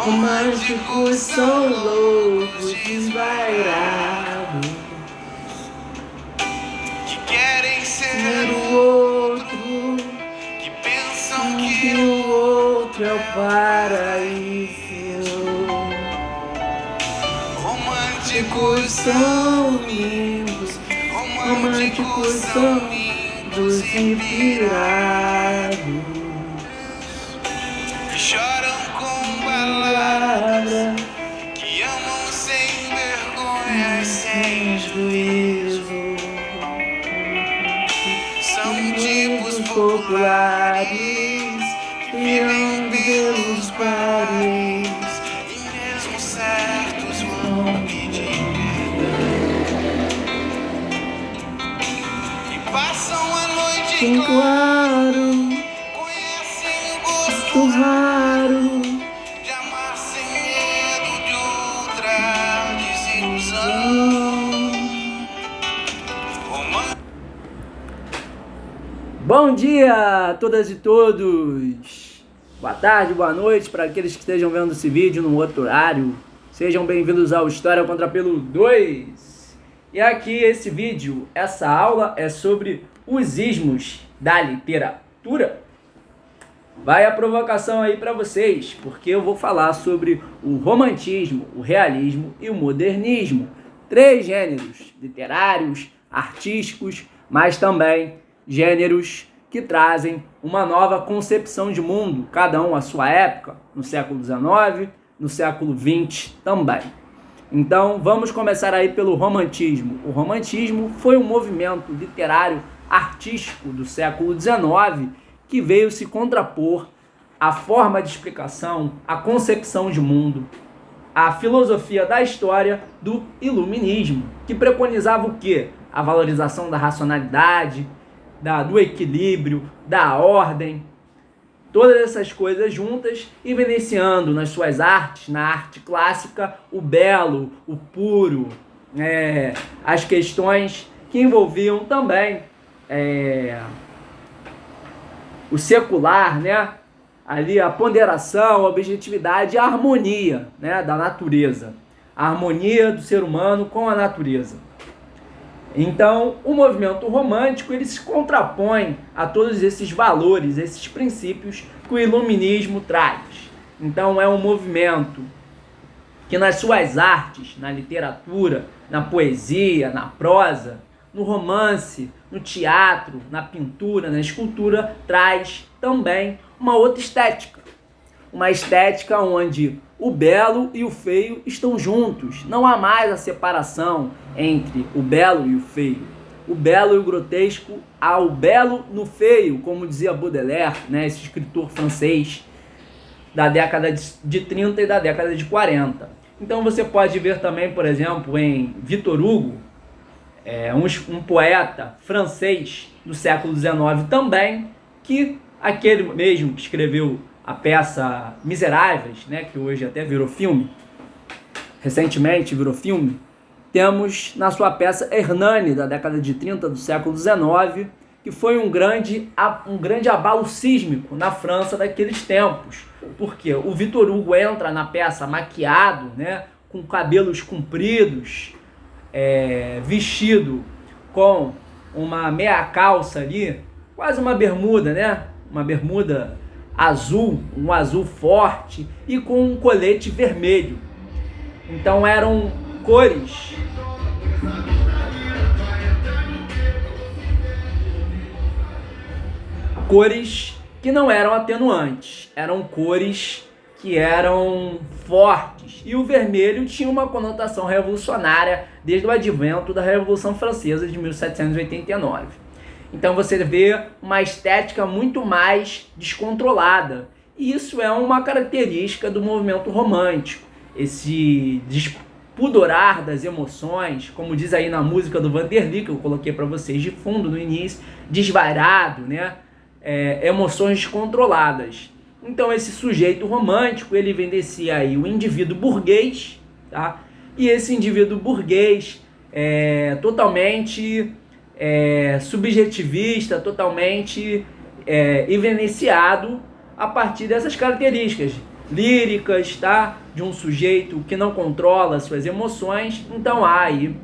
Românticos são loucos, desvairados, que querem ser o outro, que pensam que que o outro é o paraíso. românticos São lindos, românticos são lindos e pirados. que choram com palavras, Palavra que amam sem vergonha e sem juízo. são tipos populares que que vivem andam pelos pelos bares bares. e mesmo certos vão pedir e passam a noite em Em claro, conhecem o gosto gosto raro, de amar sem medo de outra desilusão. Bom dia a todas e todos! Boa tarde, boa noite para aqueles que estejam vendo esse vídeo num outro horário. Sejam bem-vindos ao História contra Pelo 2. E aqui esse vídeo, essa aula é sobre os ismos da literatura. Vai a provocação aí para vocês, porque eu vou falar sobre o romantismo, o realismo e o modernismo. 3 gêneros literários, artísticos, mas também gêneros que trazem uma nova concepção de mundo, cada um à sua época, no século XIX, no século XX também. Então, vamos começar aí pelo romantismo. O romantismo foi um movimento literário artístico do século XIX que veio se contrapor à forma de explicação, à concepção de mundo, à filosofia da história do iluminismo, que preconizava o quê? A valorização da racionalidade, do equilíbrio, da ordem, todas essas coisas juntas, evidenciando nas suas artes, na arte clássica, o belo, o puro, as questões que envolviam também o secular, ali a ponderação, a objetividade e a harmonia, da natureza, a harmonia do ser humano com a natureza. Então, o movimento romântico ele se contrapõe a todos esses valores, esses princípios que o iluminismo traz. Então, é um movimento que nas suas artes, na literatura, na poesia, na prosa, no romance, no teatro, na pintura, na escultura, traz também uma outra estética. Uma estética onde o belo e o feio estão juntos. Não há mais a separação entre o belo e o feio. O belo e o grotesco, há o belo no feio, como dizia Baudelaire, esse escritor francês da década de 30 e da década de 40. Então você pode ver também, por exemplo, em Victor Hugo, um poeta francês do século XIX também, que aquele mesmo que escreveu a peça Miseráveis, que hoje até virou filme, recentemente virou filme, temos na sua peça Hernani, da década de 30 do século XIX, que foi um grande abalo sísmico na França daqueles tempos, porque o Victor Hugo entra na peça maquiado, com cabelos compridos, vestido com uma meia calça ali, quase uma bermuda, uma bermuda azul, um azul forte e com um colete vermelho. Então eram cores que não eram atenuantes, eram cores que eram fortes, e o vermelho tinha uma conotação revolucionária desde o advento da Revolução Francesa de 1789. Então você vê uma estética muito mais descontrolada. E isso é uma característica do movimento romântico. Esse despudorar das emoções, como diz aí na música do Vanderly, que eu coloquei para vocês de fundo no início, desvairado, emoções descontroladas. Então esse sujeito romântico, ele evidencia aí o indivíduo burguês, tá? E esse indivíduo burguês totalmente subjetivista, totalmente evidenciado a partir dessas características líricas, tá? De um sujeito que não controla suas emoções. Então há aí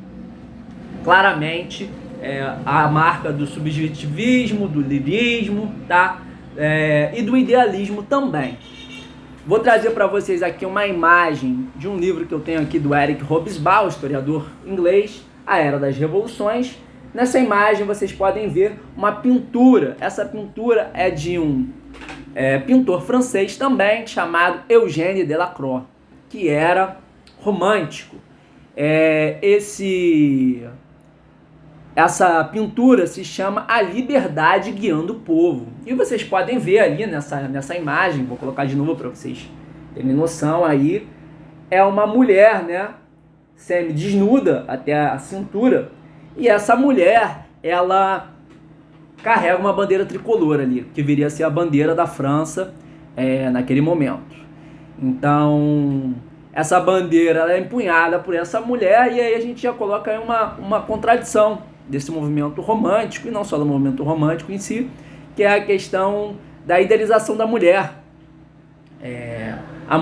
claramente a marca do subjetivismo, do lirismo, tá? E do idealismo também. Vou trazer para vocês aqui uma imagem de um livro que eu tenho aqui do Eric Hobsbawm, historiador inglês, A Era das Revoluções. Nessa imagem vocês podem ver uma pintura. Essa pintura é de um pintor francês também, chamado Eugène Delacroix, que era romântico. Essa pintura se chama A Liberdade Guiando o Povo. E vocês podem ver ali nessa imagem, vou colocar de novo para vocês terem noção aí, é uma mulher, né, semi-desnuda até a cintura, e essa mulher, ela carrega uma bandeira tricolor ali, que viria a ser a bandeira da França naquele momento. Então, essa bandeira ela é empunhada por essa mulher, e aí a gente já coloca aí uma contradição desse movimento romântico, e não só do movimento romântico em si, que é a questão da idealização da mulher. A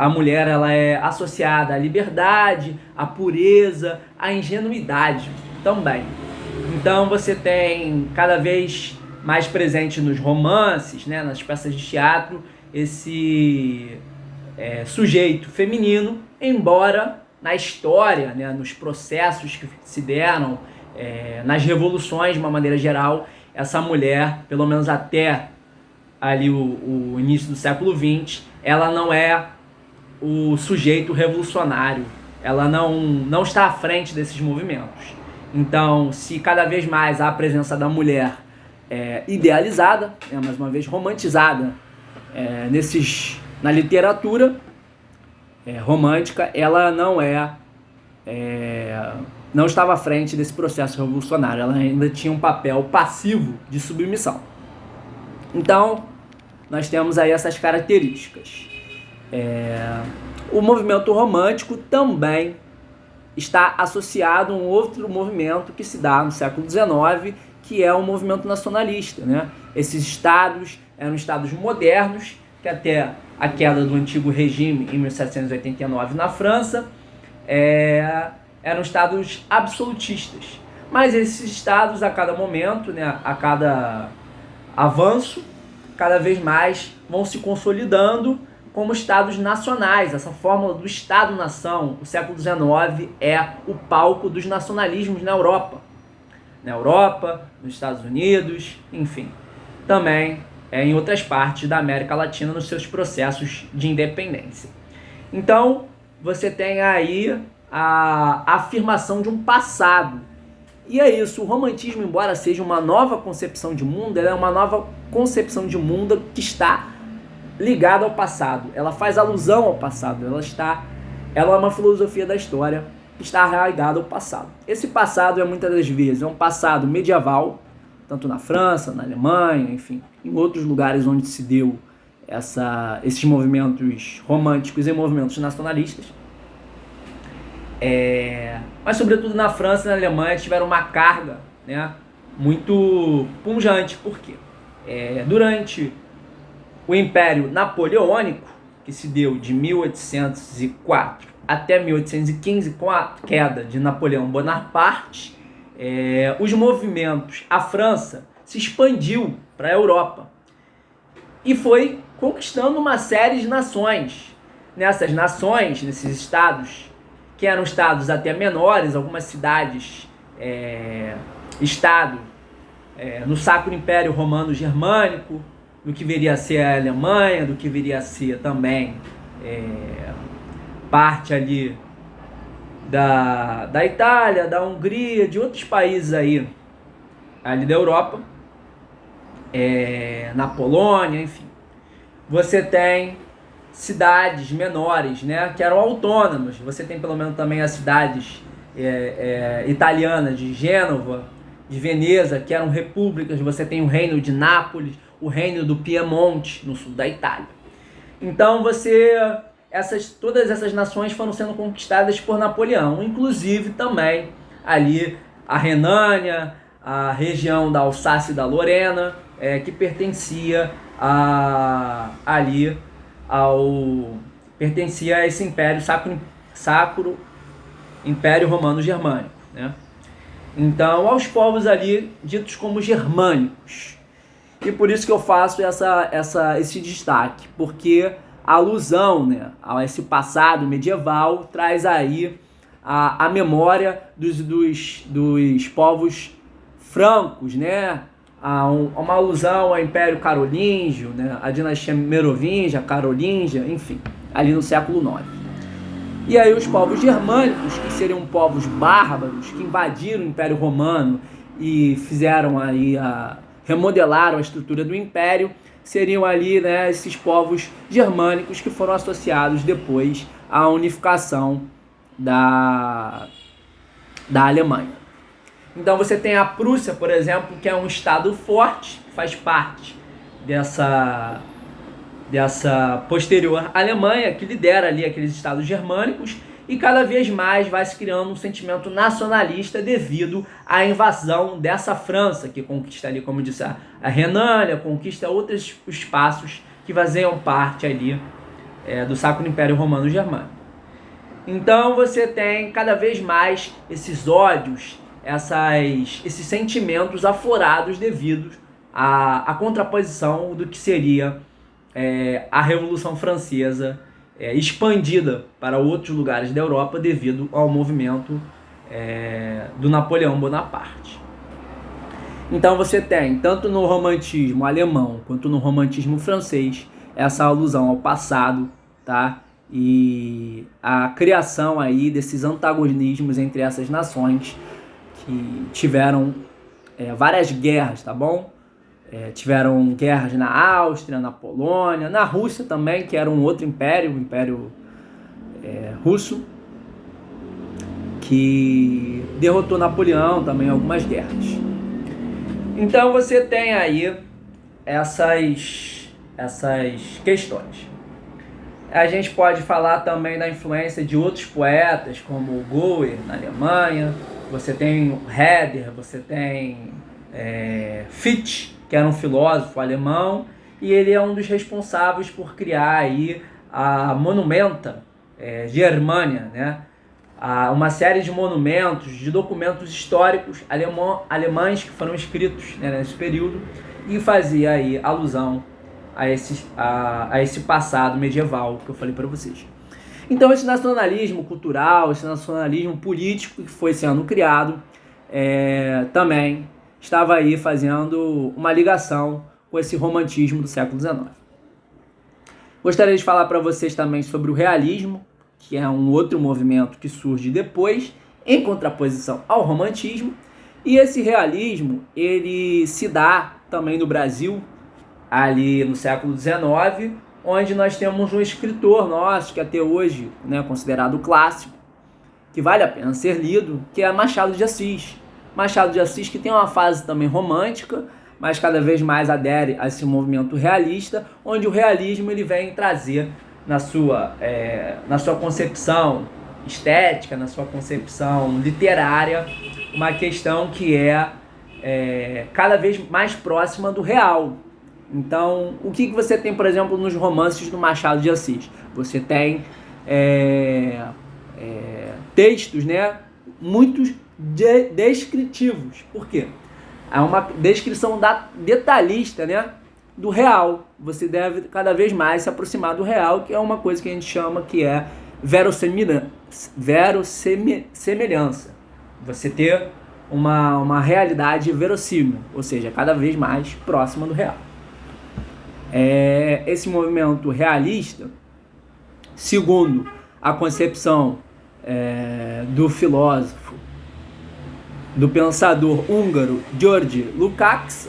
mulher ela é associada à liberdade, à pureza, à ingenuidade também. Então você tem cada vez mais presente nos romances, né, nas peças de teatro, esse sujeito feminino, embora na história, né, nos processos que se deram, nas revoluções de uma maneira geral, essa mulher, pelo menos até ali o início do século XX, ela não é o sujeito revolucionário, ela não está à frente desses movimentos. Então, se cada vez mais há a presença da mulher idealizada, mais uma vez romantizada, na literatura romântica, ela não estava à frente desse processo revolucionário, ela ainda tinha um papel passivo de submissão. Então, nós temos aí essas características. O movimento romântico também está associado a um outro movimento que se dá no século XIX, que é o movimento nacionalista, né? Esses estados eram estados modernos, que até a queda do antigo regime em 1789 na França, eram estados absolutistas. Mas esses estados, a cada momento, né, a cada avanço, cada vez mais vão se consolidando como estados nacionais. Essa fórmula do Estado-nação, o século XIX é o palco dos nacionalismos na Europa. Nos Estados Unidos, enfim. Também em outras partes da América Latina nos seus processos de independência. Então, você tem aí a afirmação de um passado. E é isso, o romantismo, embora seja uma nova concepção de mundo, ela é uma nova concepção de mundo que está ligada ao passado. Ela faz alusão ao passado, ela é uma filosofia da história que está arraigada ao passado. Esse passado muitas das vezes um passado medieval, tanto na França, na Alemanha, enfim, em outros lugares onde se deu esses movimentos românticos e movimentos nacionalistas. Mas sobretudo na França e na Alemanha tiveram uma carga, né, muito pungente. Por quê? Durante o Império Napoleônico, que se deu de 1804 até 1815, com a queda de Napoleão Bonaparte, os movimentos, a França se expandiu para a Europa e foi conquistando uma série de nações. Nessas nações, nesses estados, que eram estados até menores, algumas cidades, estado no Sacro Império Romano Germânico, do que viria a ser a Alemanha, do que viria a ser também parte ali da Itália, da Hungria, de outros países aí, ali da Europa, na Polônia, enfim. Você tem cidades menores, né, que eram autônomas. Você tem pelo menos também as cidades italianas de Gênova, de Veneza, que eram repúblicas. Você tem o reino de Nápoles, o reino do Piemonte, no sul da Itália. Então todas essas nações foram sendo conquistadas por Napoleão, inclusive também ali a Renânia, a região da Alsácia e da Lorena, que pertencia pertencia a esse império sacro Império Romano Germânico, né? Então, aos povos ali ditos como germânicos. E por isso que eu faço esse destaque, porque a alusão, né, a esse passado medieval traz aí a memória dos povos francos, né? Uma alusão ao Império Carolíngio, né? A dinastia Merovingia, Carolíngia, enfim, ali no século IX. E aí os povos germânicos, que seriam povos bárbaros, que invadiram o Império Romano e fizeram aí remodelaram a estrutura do Império, seriam ali, né, esses povos germânicos que foram associados depois à unificação da Alemanha. Então você tem a Prússia, por exemplo, que é um estado forte, faz parte dessa posterior Alemanha, que lidera ali aqueles estados germânicos, e cada vez mais vai se criando um sentimento nacionalista devido à invasão dessa França, que conquista ali, como eu disse, a Renânia, conquista outros espaços que faziam parte ali do Sacro Império Romano Germânico. Então você tem cada vez mais esses ódios, esses sentimentos aflorados devido à contraposição do que seria a Revolução Francesa expandida para outros lugares da Europa devido ao movimento do Napoleão Bonaparte. Então você tem, tanto no romantismo alemão quanto no romantismo francês, essa alusão ao passado, tá? E a criação aí desses antagonismos entre essas nações que tiveram várias guerras, tá bom? Tiveram guerras na Áustria, na Polônia, na Rússia também, que era um outro império, o Império Russo, que derrotou Napoleão também em algumas guerras. Então você tem aí essas questões. A gente pode falar também da influência de outros poetas, como Goethe na Alemanha, você tem Herder, você tem Fichte, que era um filósofo alemão, e ele é um dos responsáveis por criar aí a Monumenta Germania, né? Uma série de monumentos, de documentos históricos alemães que foram escritos, né, nesse período, e fazia aí alusão a esse passado medieval que eu falei para vocês. Então esse nacionalismo cultural, esse nacionalismo político que foi sendo criado, também estava aí fazendo uma ligação com esse romantismo do século XIX. Gostaria de falar para vocês também sobre o realismo, que é um outro movimento que surge depois, em contraposição ao romantismo. E esse realismo, ele se dá também no Brasil, ali no século XIX, onde nós temos um escritor nosso, que até hoje, né, considerado clássico, que vale a pena ser lido, que é Machado de Assis. Machado de Assis, que tem uma fase também romântica, mas cada vez mais adere a esse movimento realista, onde o realismo ele vem trazer na sua concepção estética, na sua concepção literária, uma questão que cada vez mais próxima do real. Então, o que você tem, por exemplo, nos romances do Machado de Assis? Você tem textos, né, muito descritivos. Por quê? É uma descrição detalhista, né, do real. Você deve cada vez mais se aproximar do real, que é uma coisa que a gente chama que é verossemelhança. Você ter uma realidade verossímil, ou seja, cada vez mais próxima do real. Esse movimento realista, segundo a concepção do filósofo, do pensador húngaro György Lukács,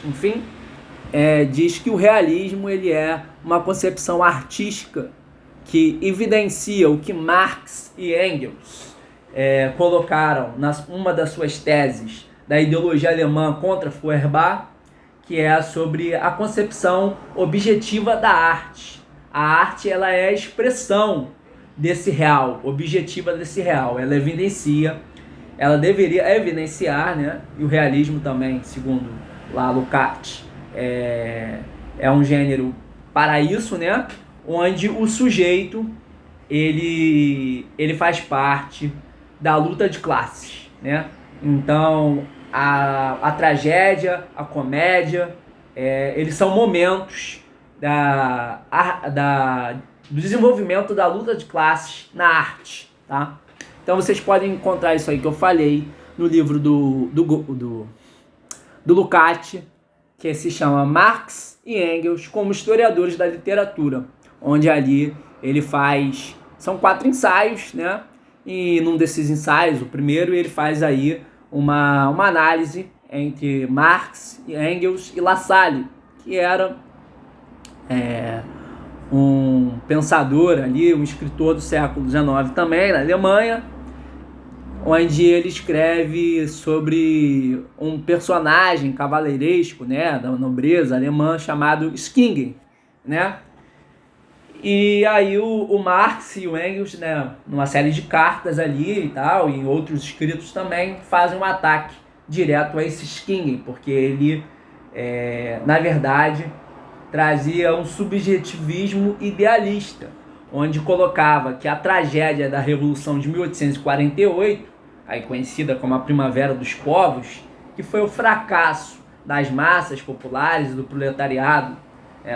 enfim, diz que o realismo ele é uma concepção artística que evidencia o que Marx e Engels colocaram uma das suas teses da ideologia alemã contra Feuerbach, que é sobre a concepção objetiva da arte. A arte ela é a expressão desse real, objetiva desse real. Ela deveria evidenciar, né? E o realismo também, segundo lá Lukács, é um gênero para isso, né? Onde o sujeito ele faz parte da luta de classes, né? Então a tragédia, a comédia, eles são momentos do desenvolvimento da luta de classes na arte, tá? Então vocês podem encontrar isso aí que eu falei no livro do Lukács, que se chama Marx e Engels como historiadores da literatura, onde ali ele faz... São 4 ensaios, né? E num desses ensaios, o primeiro, ele faz aí uma análise entre Marx, Engels e Lassalle, que era um pensador ali, um escritor do século XIX também, na Alemanha, onde ele escreve sobre um personagem cavaleiresco, né, da nobreza alemã chamado Skingen, né? E aí o Marx e o Engels, né, numa série de cartas ali e tal, e em outros escritos também, fazem um ataque direto a esse Skingen, porque ele, na verdade, trazia um subjetivismo idealista, onde colocava que a tragédia da Revolução de 1848, aí conhecida como a Primavera dos Povos, que foi o fracasso das massas populares, do proletariado,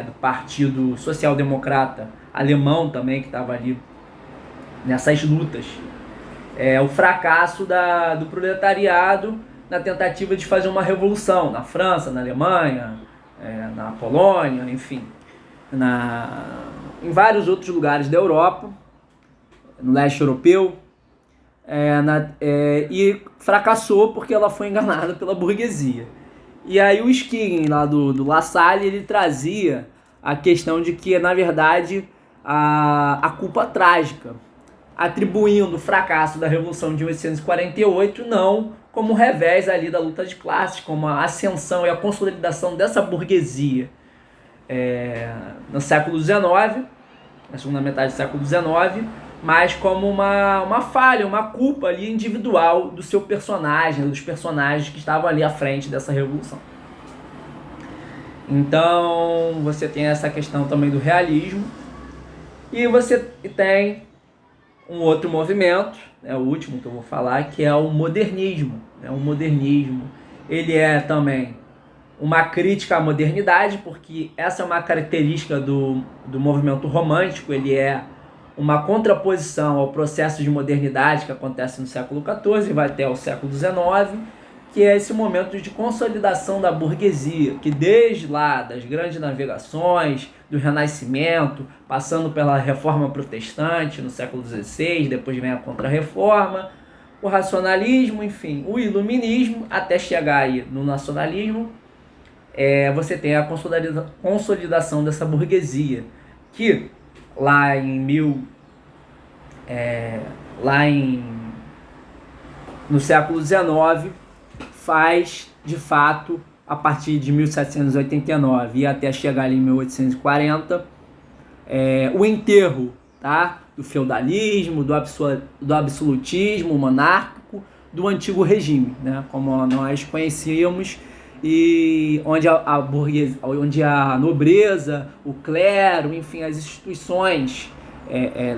do Partido Social Democrata alemão também, que estava ali nessas lutas. O fracasso do proletariado na tentativa de fazer uma revolução na França, na Alemanha, na Polônia, enfim, em vários outros lugares da Europa, no leste europeu, e fracassou porque ela foi enganada pela burguesia. E aí o Skingen, lá do Lassalle, ele trazia a questão de que, na verdade, a culpa trágica, atribuindo o fracasso da Revolução de 1848 não como o revés ali da luta de classes, como a ascensão e a consolidação dessa burguesia no século XIX, na segunda metade do século XIX, mas como uma falha, uma culpa ali individual do seu personagem, dos personagens que estavam ali à frente dessa revolução. Então você tem essa questão também do realismo, e você tem um outro movimento, o último que eu vou falar, que é o modernismo. O modernismo, ele é também uma crítica à modernidade, porque essa é uma característica do movimento romântico, ele é uma contraposição ao processo de modernidade que acontece no século XIV e vai até o século XIX, que é esse momento de consolidação da burguesia, que desde lá das grandes navegações, do Renascimento, passando pela Reforma Protestante no século XVI, depois vem a Contra-Reforma, o racionalismo, enfim, o iluminismo, até chegar aí no nacionalismo, você tem a consolidação dessa burguesia, que no século XIX faz, de fato, a partir de 1789 e até chegar ali em 1840, o enterro, tá, do feudalismo, do absolutismo monárquico, do antigo regime, né, como nós conhecíamos, e onde onde a nobreza, o clero, enfim, as instituições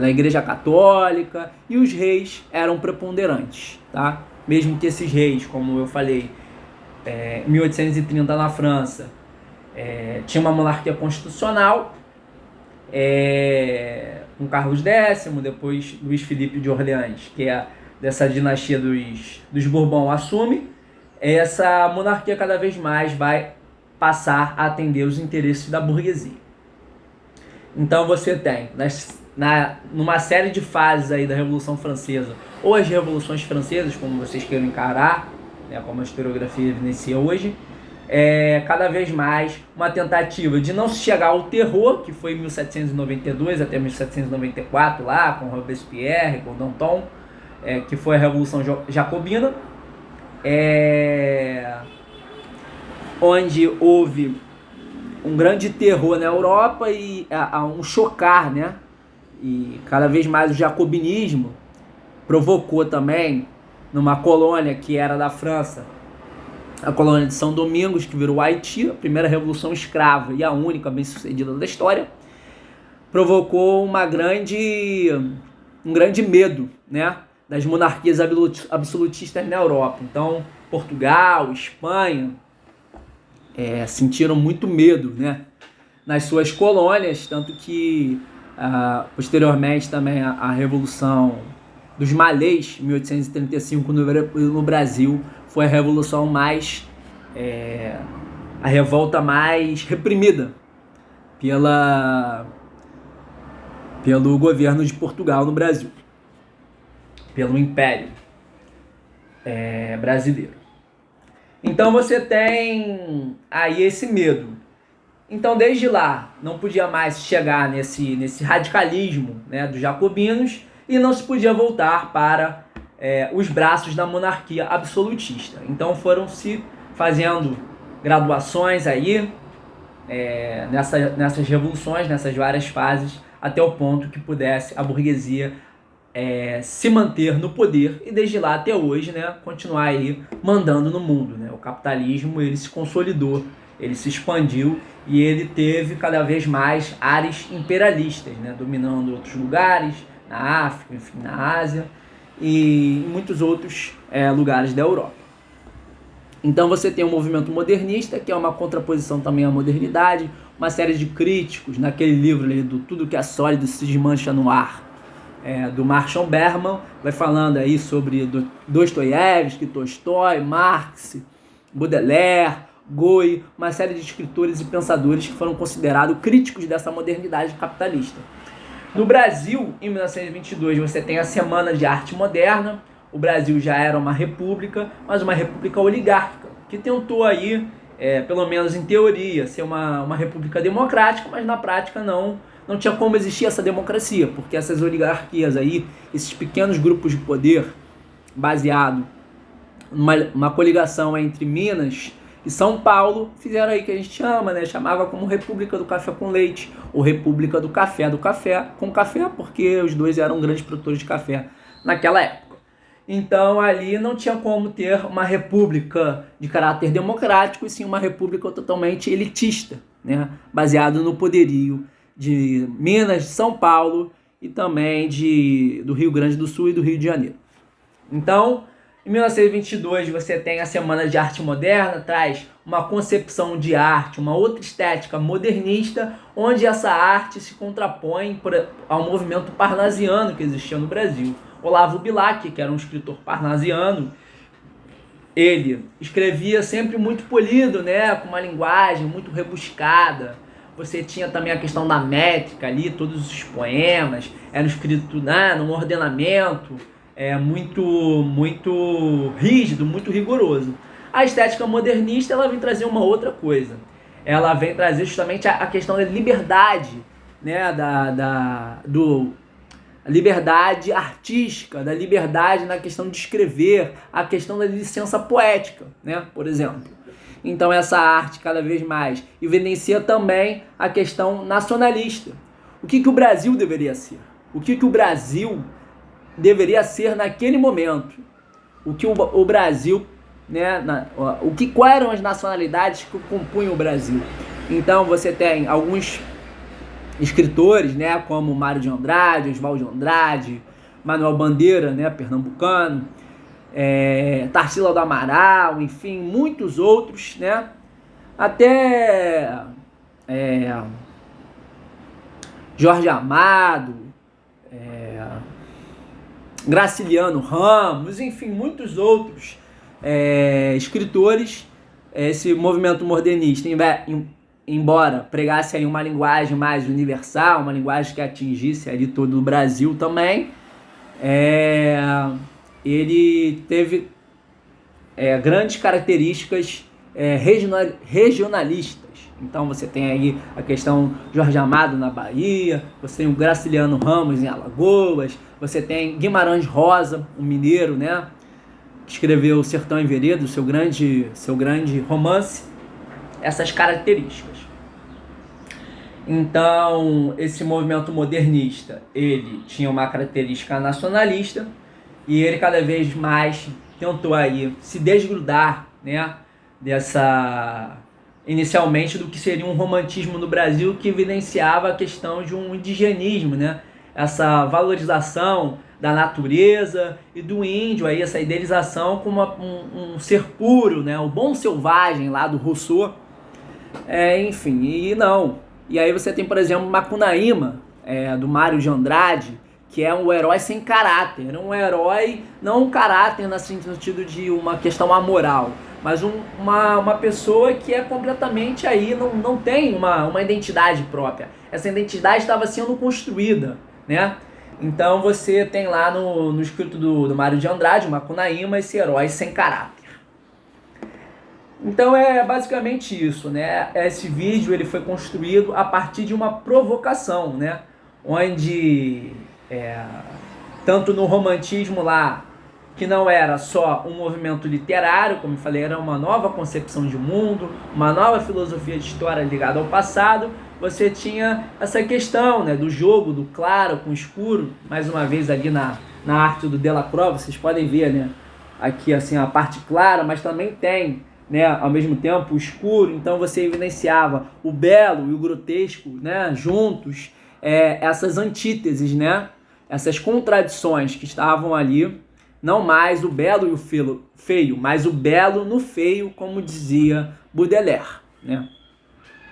da Igreja Católica e os reis eram preponderantes, tá? Mesmo que esses reis, como eu falei, em 1830 na França, tinha uma monarquia constitucional, com Carlos X, depois Luís Felipe de Orleans, que é dessa dinastia dos Bourbon, assume, essa monarquia cada vez mais vai passar a atender os interesses da burguesia. Então você tem, numa série de fases aí da Revolução Francesa, ou as revoluções francesas, como vocês queiram encarar, né, como a historiografia evidencia hoje, cada vez mais uma tentativa de não se chegar ao terror, que foi em 1792 até 1794, lá com Robespierre, com Danton, que foi a Revolução Jacobina, onde houve um grande terror na Europa e um chocar, né? E cada vez mais o jacobinismo provocou também, numa colônia que era da França, a colônia de São Domingos, que virou Haiti, a primeira revolução escrava e a única bem-sucedida da história, provocou um grande medo, né, das monarquias absolutistas na Europa. Então, Portugal, Espanha, sentiram muito medo, né, nas suas colônias, tanto que posteriormente também a Revolução dos Malês, em 1835, no Brasil, foi a revolução a revolta mais reprimida pelo governo de Portugal no Brasil, pelo Império brasileiro. Então você tem aí esse medo. Então desde lá não podia mais chegar nesse radicalismo, né, dos jacobinos, e não se podia voltar para os braços da monarquia absolutista. Então foram se fazendo graduações aí nessas revoluções, nessas várias fases, até o ponto que pudesse a burguesia se manter no poder e desde lá até hoje, né, continuar aí mandando no mundo, né? O capitalismo, ele se consolidou, ele se expandiu e ele teve cada vez mais áreas imperialistas, né, dominando outros lugares, na África, enfim, na Ásia e em muitos outros lugares da Europa. Então você tem o movimento modernista, que é uma contraposição também à modernidade, uma série de críticos, naquele livro ali do Tudo que é Sólido se desmancha no ar, do Marshall Berman, vai falando aí sobre Dostoiévski, Tolstói, Marx, Baudelaire, Goethe, uma série de escritores e pensadores que foram considerados críticos dessa modernidade capitalista. No Brasil, em 1922, você tem a Semana de Arte Moderna. O Brasil já era uma república, mas uma república oligárquica, que tentou aí, pelo menos em teoria, ser uma república democrática, mas na prática não tinha como existir essa democracia, porque essas oligarquias aí, esses pequenos grupos de poder, baseado numa coligação entre Minas e São Paulo, fizeram aí que a gente chamava como República do Café com Leite, ou República do Café com café, porque os dois eram grandes produtores de café naquela época. Então ali não tinha como ter uma república de caráter democrático, e sim uma república totalmente elitista, né, baseado no poderio de Minas, de São Paulo e também do Rio Grande do Sul e do Rio de Janeiro. Então, em 1922 você tem a Semana de Arte Moderna, traz uma concepção de arte, uma outra estética modernista, onde essa arte se contrapõe ao movimento parnasiano que existia no Brasil. Olavo Bilac, que era um escritor parnasiano, ele escrevia sempre muito polido, né, com uma linguagem muito rebuscada. Você tinha também a questão da métrica ali, todos os poemas eram escritos, né, num ordenamento muito rígido, muito rigoroso. A estética modernista, ela vem trazer uma outra coisa. Ela vem trazer justamente a questão da liberdade, né, a liberdade artística, da liberdade na questão de escrever, a questão da licença poética, né, por exemplo. Então essa arte cada vez mais evidencia também a questão nacionalista. O que o Brasil deveria ser? O que o Brasil deveria ser naquele momento? O que o Brasil, né, quais eram as nacionalidades que compunham o Brasil? Então você tem alguns escritores, né, como Mário de Andrade, Oswald de Andrade, Manuel Bandeira, né, pernambucano, Tarsila do Amaral, enfim, muitos outros, né, até Jorge Amado, Graciliano Ramos, enfim, muitos outros escritores. Esse movimento modernista, embora pregasse aí uma linguagem mais universal, uma linguagem que atingisse ali todo o Brasil também, ele teve grandes características regionalistas. Então você tem aí a questão Jorge Amado na Bahia, você tem o Graciliano Ramos em Alagoas, você tem Guimarães Rosa, um mineiro, né, que escreveu Sertão em Veredas, seu grande romance, essas características. Então, esse movimento modernista, ele tinha uma característica nacionalista, e ele cada vez mais tentou aí se desgrudar, né, inicialmente do que seria um romantismo no Brasil, que evidenciava a questão de um indigenismo, né? Essa valorização da natureza e do índio, aí, essa idealização como um ser puro, né? O bom selvagem lá do Rousseau. Enfim, e não. E aí você tem, por exemplo, Macunaíma, do Mário de Andrade, que é um herói sem caráter. Um herói, não um caráter no sentido de uma questão amoral, mas uma pessoa que é completamente aí, não tem uma identidade própria. Essa identidade estava sendo construída, né? Então você tem lá no escrito do Mário de Andrade, Macunaíma, esse herói sem caráter. Então é basicamente isso, né? Esse vídeo ele foi construído a partir de uma provocação, né? Onde tanto no romantismo lá, que não era só um movimento literário, como eu falei, era uma nova concepção de mundo, uma nova filosofia de história ligada ao passado, você tinha essa questão, né, do jogo, do claro com o escuro, mais uma vez ali na arte do Delacroix, vocês podem ver, né, aqui assim a parte clara, mas também tem, né, ao mesmo tempo o escuro, então você evidenciava o belo e o grotesco, né, juntos, essas antíteses, né, essas contradições que estavam ali, não mais o belo e o feio, mas o belo no feio, como dizia Baudelaire, né?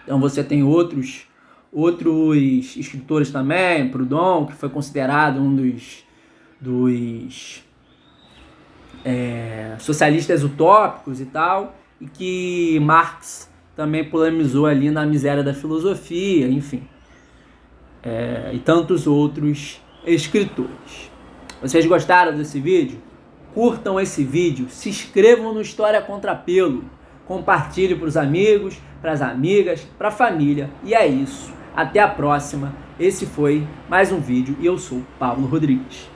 Então você tem outros escritores também, Proudhon, que foi considerado um dos socialistas utópicos e tal, e que Marx também polemizou ali na Miséria da Filosofia, enfim, e tantos outros escritores. Vocês gostaram desse vídeo? Curtam esse vídeo, se inscrevam no História Contra Pelo, compartilhe para os amigos, para as amigas, para a família. E é isso. Até a próxima. Esse foi mais um vídeo e eu sou Pablo Rodrigues.